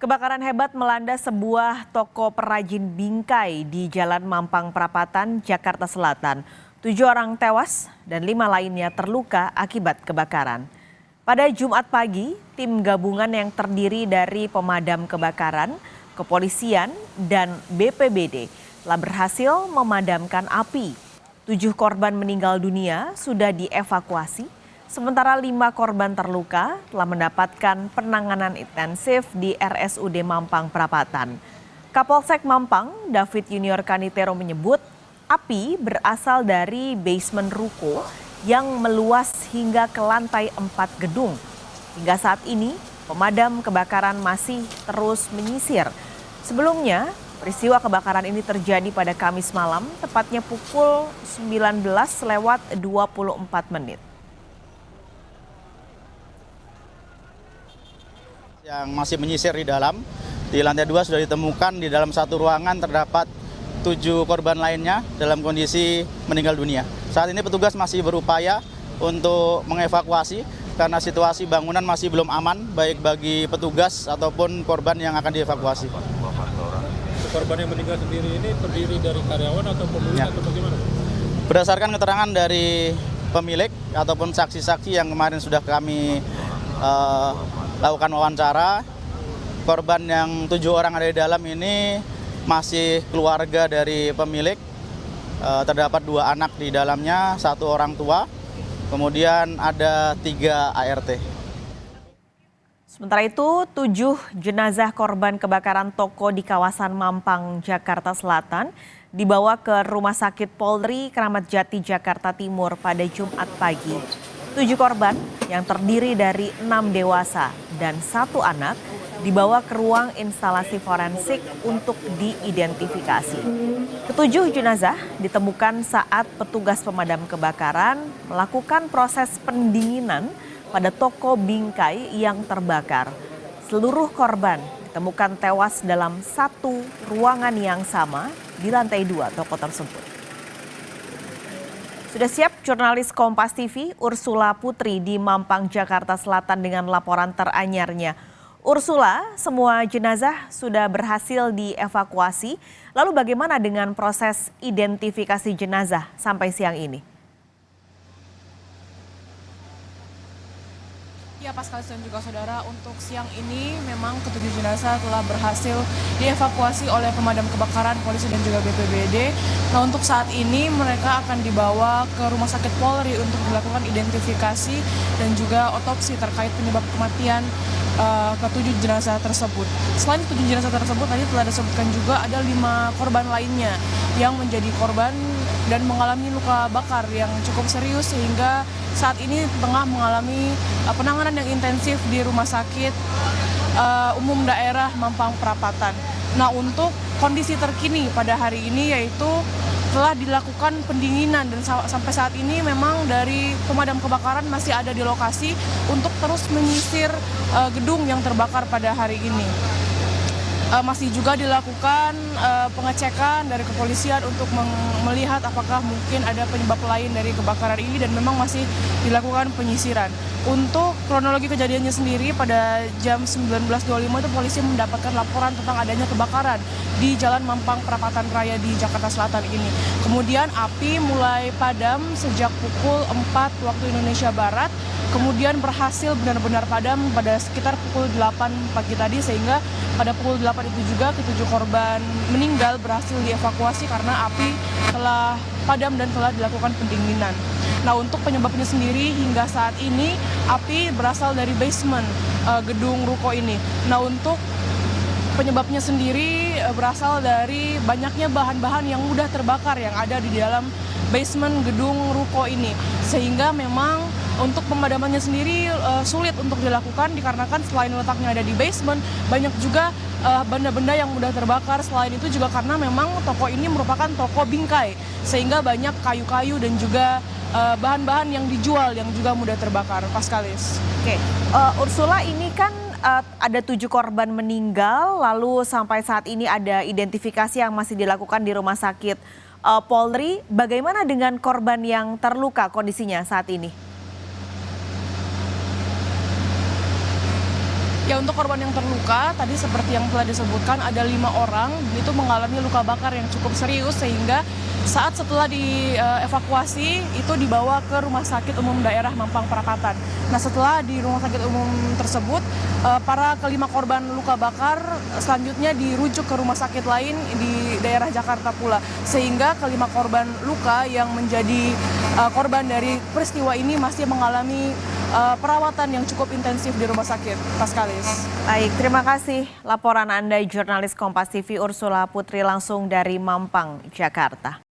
Kebakaran hebat melanda sebuah toko perajin bingkai di Jalan Mampang Perapatan, Jakarta Selatan. 7 orang tewas dan 5 lainnya terluka akibat kebakaran. Pada Jumat pagi, tim gabungan yang terdiri dari pemadam kebakaran, kepolisian, dan BPBD telah berhasil memadamkan api. 7 korban meninggal dunia sudah dievakuasi. Sementara 5 korban terluka telah mendapatkan penanganan intensif di RSUD Mampang Perapatan. Kapolsek Mampang, David Junior Kanitero menyebut api berasal dari basement ruko yang meluas hingga ke lantai 4 gedung. Hingga saat ini, pemadam kebakaran masih terus menyisir. Sebelumnya, peristiwa kebakaran ini terjadi pada Kamis malam, tepatnya pukul 19:24. Yang masih menyisir di dalam, di lantai 2 sudah ditemukan di dalam satu ruangan terdapat 7 korban lainnya dalam kondisi meninggal dunia. Saat ini petugas masih berupaya untuk mengevakuasi karena situasi bangunan masih belum aman baik bagi petugas ataupun korban yang akan dievakuasi. Korban yang meninggal sendiri ini terdiri dari karyawan atau pemilik atau bagaimana? Berdasarkan keterangan dari pemilik ataupun saksi-saksi yang kemarin sudah kami lakukan wawancara, korban yang 7 orang ada di dalam ini masih keluarga dari pemilik. Terdapat 2 anak di dalamnya, 1 orang tua, kemudian ada 3 ART. Sementara itu, 7 jenazah korban kebakaran toko di kawasan Mampang, Jakarta Selatan dibawa ke Rumah Sakit Polri Kramat Jati, Jakarta Timur pada Jumat pagi. 7 korban yang terdiri dari 6 dewasa dan 1 anak dibawa ke ruang instalasi forensik untuk diidentifikasi. Ketujuh jenazah ditemukan saat petugas pemadam kebakaran melakukan proses pendinginan pada toko bingkai yang terbakar. Seluruh korban ditemukan tewas dalam satu ruangan yang sama di lantai 2 toko tersebut. Sudah siap jurnalis Kompas TV Ursula Putri di Mampang, Jakarta Selatan dengan laporan teranyarnya. Ursula, semua jenazah sudah berhasil dievakuasi. Lalu bagaimana dengan proses identifikasi jenazah sampai siang ini? Ya, Pascal dan juga saudara, untuk siang ini memang ketujuh jenazah telah berhasil dievakuasi oleh pemadam kebakaran, polisi dan juga BPBD. Nah, untuk saat ini mereka akan dibawa ke Rumah Sakit Polri untuk dilakukan identifikasi dan juga otopsi terkait penyebab kematian ketujuh jenazah tersebut. Selain 7 jenazah tersebut, tadi telah disebutkan juga ada 5 korban lainnya yang menjadi korban dan mengalami luka bakar yang cukup serius sehingga saat ini tengah mengalami penanganan yang intensif di Rumah Sakit Umum Daerah Mampang Perapatan. Nah, untuk kondisi terkini pada hari ini yaitu telah dilakukan pendinginan dan sampai saat ini memang dari pemadam kebakaran masih ada di lokasi untuk terus menyisir gedung yang terbakar pada hari ini. Masih juga dilakukan pengecekan dari kepolisian untuk melihat apakah mungkin ada penyebab lain dari kebakaran ini dan memang masih dilakukan penyisiran. Untuk kronologi kejadiannya sendiri pada jam 19.25 itu polisi mendapatkan laporan tentang adanya kebakaran di Jalan Mampang Perapatan Raya di Jakarta Selatan ini. Kemudian api mulai padam sejak pukul 4 waktu Indonesia Barat, kemudian berhasil benar-benar padam pada sekitar pukul 8 pagi tadi sehingga pada pukul 8 itu juga ketujuh korban meninggal berhasil dievakuasi karena api telah padam dan telah dilakukan pendinginan. Nah, untuk penyebabnya sendiri hingga saat ini api berasal dari basement gedung ruko ini. Nah, untuk penyebabnya sendiri berasal dari banyaknya bahan-bahan yang mudah terbakar yang ada di dalam basement gedung ruko ini. Sehingga memang untuk pemadamannya sendiri sulit untuk dilakukan dikarenakan selain letaknya ada di basement, banyak juga benda-benda yang mudah terbakar. Selain itu juga karena memang toko ini merupakan toko bingkai, sehingga banyak kayu-kayu dan juga bahan-bahan yang dijual yang juga mudah terbakar. Paskalis. Oke, Ursula, ini kan ada 7 korban meninggal, lalu sampai saat ini ada identifikasi yang masih dilakukan di Rumah Sakit Polri. Bagaimana dengan korban yang terluka kondisinya saat ini? Ya, untuk korban yang terluka tadi seperti yang telah disebutkan ada 5 orang itu mengalami luka bakar yang cukup serius sehingga setelah dievakuasi itu dibawa ke Rumah Sakit Umum Daerah Mampang Perapatan. Nah, setelah di Rumah Sakit Umum tersebut para kelima korban luka bakar selanjutnya dirujuk ke rumah sakit lain di daerah Jakarta pula, sehingga kelima korban luka yang menjadi korban dari peristiwa ini masih mengalami perawatan yang cukup intensif di rumah sakit. Paskalis. Baik, terima kasih laporan Anda jurnalis Kompas TV Ursula Putri langsung dari Mampang, Jakarta.